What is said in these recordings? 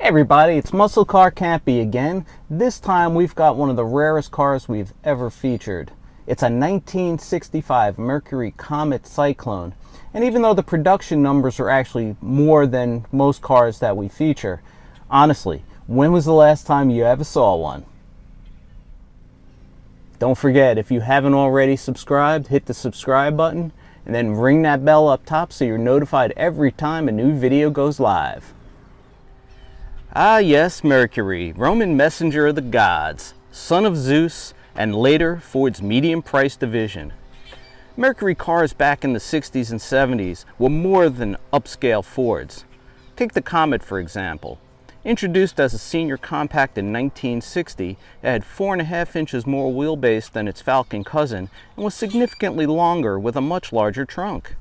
Hey everybody, it's Muscle Car Campy again. This time we've got one of the rarest cars we've ever featured. It's a 1965 Mercury Comet Cyclone. And even though the production numbers are actually more than most cars that we feature, honestly, when was the last time you ever saw one? Don't forget, if you haven't already subscribed, hit the subscribe button and then ring that bell up top so you're notified every time a new video goes live. Ah yes, Mercury, Roman messenger of the gods, son of Zeus, and later Ford's medium-priced division. Mercury cars back in the 60s and 70s were more than upscale Fords. Take the Comet for example. Introduced as a senior compact in 1960, it had 4.5 inches more wheelbase than its Falcon cousin and was significantly longer with a much larger trunk.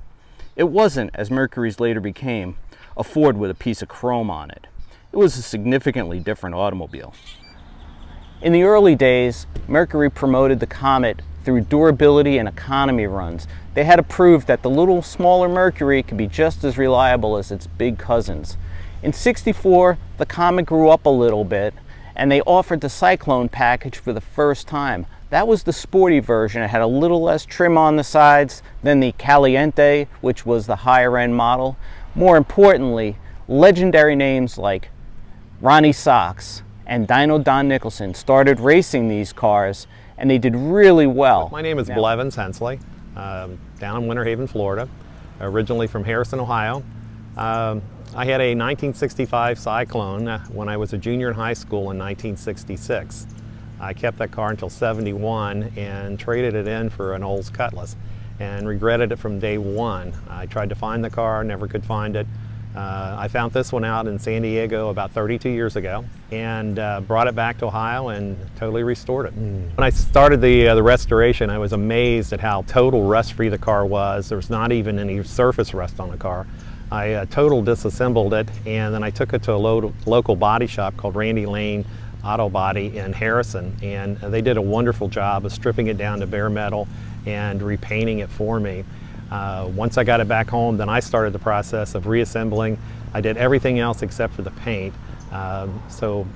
It wasn't, as Mercury's later became, a Ford with a piece of chrome on it. It was a significantly different automobile. In the early days, Mercury promoted the Comet through durability and economy runs. They had to prove that the little smaller Mercury could be just as reliable as its big cousins. In '64, the Comet grew up a little bit, and they offered the Cyclone package for the first time. That was the sporty version. It had a little less trim on the sides than the Caliente, which was the higher end model. More importantly, legendary names like Ronnie Sox and Dino Don Nicholson started racing these cars, and they did really well. My name is Blevins Hensley, down in Winter Haven, Florida, originally from Harrison, Ohio. I had a 1965 Cyclone when I was a junior in high school in 1966. I kept that car until '71 and traded it in for an Olds Cutlass and regretted it from day one. I tried to find the car, never could find it. I found this one out in San Diego about 32 years ago and brought it back to Ohio and totally restored it. When I started the restoration, I was amazed at how total rust-free the car was. There was not even any surface rust on the car. I total disassembled it, and then I took it to a local body shop called Randy Lane Auto Body in Harrison, and they did a wonderful job of stripping it down to bare metal and repainting it for me. Once I got it back home, then I started the process of reassembling. I did everything else except for the paint. So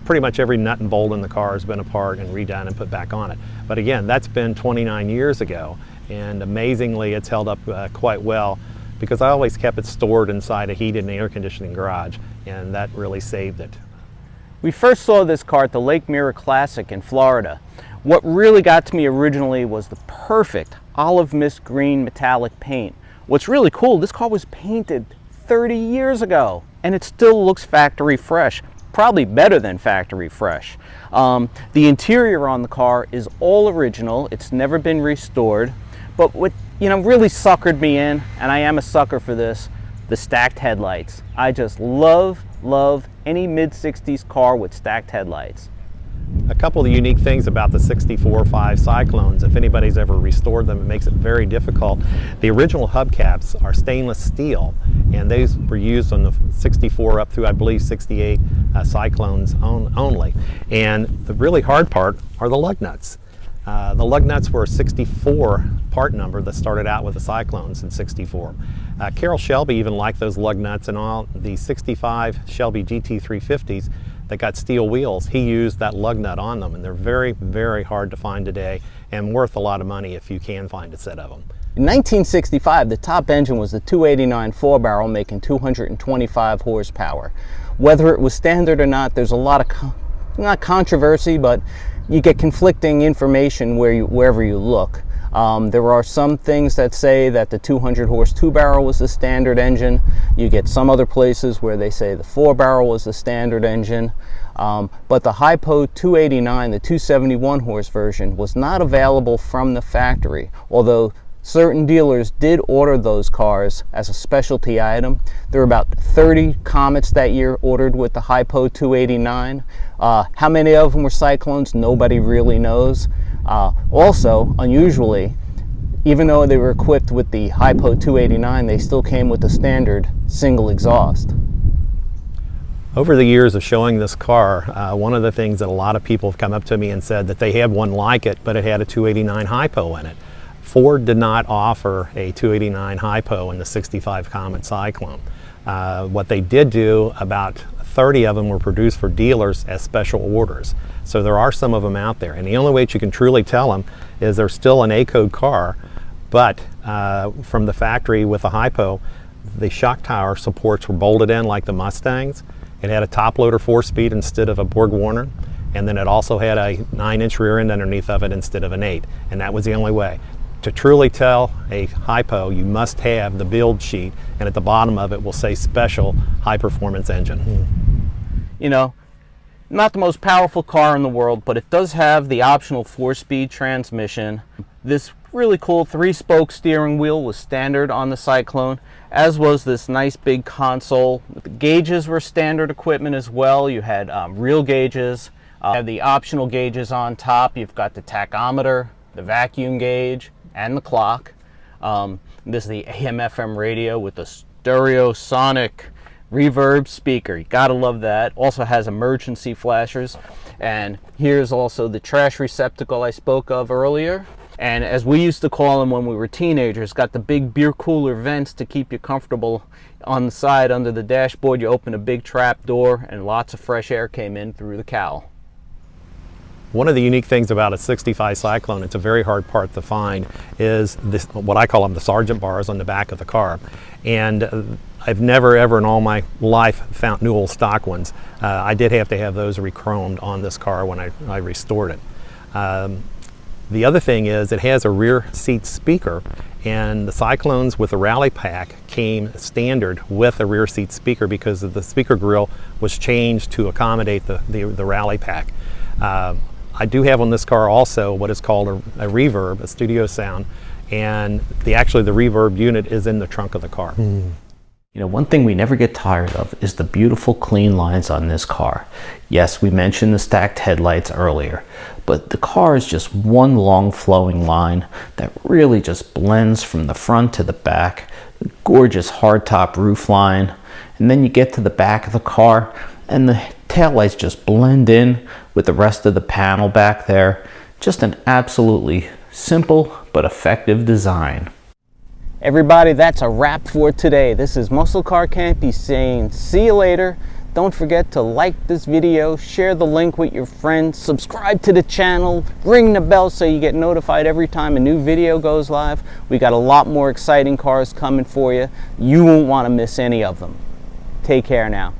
pretty much every nut and bolt in the car has been apart and redone and put back on it. But again, that's been 29 years ago, and amazingly it's held up quite well because I always kept it stored inside a heated and air conditioning garage, and that really saved it. We first saw this car at the Lake Mirror Classic in Florida. What really got to me originally was the perfect olive mist green metallic paint. What's really cool, this car was painted 30 years ago and it still looks factory fresh, probably better than factory fresh. The interior on the car is all original, it's never been restored, but what really suckered me in, and I am a sucker for this, the stacked headlights. I just love any mid-60s car with stacked headlights. A couple of the unique things about the 64.5 Cyclones, if anybody's ever restored them, it makes it very difficult. The original hubcaps are stainless steel, and those were used on the 64 up through, I believe, 68 Cyclones only. And the really hard part are the lug nuts. The lug nuts were a 64 part number that started out with the Cyclones in '64. Carroll Shelby even liked those lug nuts, and all the 65 Shelby GT350s that got steel wheels, he used that lug nut on them, and they're very, very hard to find today and worth a lot of money if you can find a set of them. In 1965, the top engine was the 289 4-barrel making 225 horsepower. Whether it was standard or not, there's a lot of, not controversy, but you get conflicting information wherever you look. There are some things that say that the 200 horse 2-barrel was the standard engine. You get some other places where they say the 4-barrel was the standard engine. But the Hypo 289, the 271 horse version, was not available from the factory, although certain dealers did order those cars as a specialty item. There were about 30 Comets that year ordered with the Hypo 289. How many of them were Cyclones, nobody really knows. Also, unusually, even though they were equipped with the Hypo 289, they still came with the standard single exhaust. Over the years of showing this car, one of the things that a lot of people have come up to me and said that they had one like it, but it had a 289 Hypo in it. Ford did not offer a 289 Hypo in the '65 Comet Cyclone. What they did do about 30 of them were produced for dealers as special orders. So there are some of them out there. And the only way that you can truly tell them is they're still an A-code car, but from the factory with the hypo, the shock tower supports were bolted in like the Mustangs. It had a top loader 4-speed instead of a Borg Warner, and then it also had a 9-inch rear end underneath of it instead of an 8, and that was the only way. To truly tell a hypo, you must have the build sheet, and at the bottom of it will say special high performance engine. You know, not the most powerful car in the world, but it does have the optional 4-speed transmission. This really cool 3-spoke steering wheel was standard on the Cyclone, as was this nice big console. The gauges were standard equipment as well. You had real gauges, you have the optional gauges on top. You've got the tachometer, the vacuum gauge, and the clock. This is the AM/FM radio with the stereosonic reverb speaker. You gotta love that. Also has emergency flashers, and here's also the trash receptacle I spoke of earlier. And as we used to call them when we were teenagers, got the big beer cooler vents to keep you comfortable on the side under the dashboard. You open a big trap door and lots of fresh air came in through the cowl. One of the unique things about a 65 Cyclone, it's a very hard part to find, is this, what I call them the sergeant bars on the back of the car. And I've never ever in all my life found new old stock ones. I did have to have those re-chromed on this car when I restored it. The other thing is it has a rear seat speaker, and the Cyclones with the Rally Pack came standard with a rear seat speaker because the speaker grille was changed to accommodate the Rally Pack. I do have on this car also what is called a reverb, a studio sound, and actually the reverb unit is in the trunk of the car. You know, one thing we never get tired of is the beautiful clean lines on this car. Yes, we mentioned the stacked headlights earlier, but the car is just one long flowing line that really just blends from the front to the back. The gorgeous hardtop roof line, and then you get to the back of the car and the taillights just blend in with the rest of the panel back there. Just an absolutely simple but effective design. Everybody, that's a wrap for today. This is Muscle Car Campy saying see you later. Don't forget to like this video, share the link with your friends, subscribe to the channel, ring the bell so you get notified every time a new video goes live. We got a lot more exciting cars coming for you. You won't want to miss any of them. Take care now.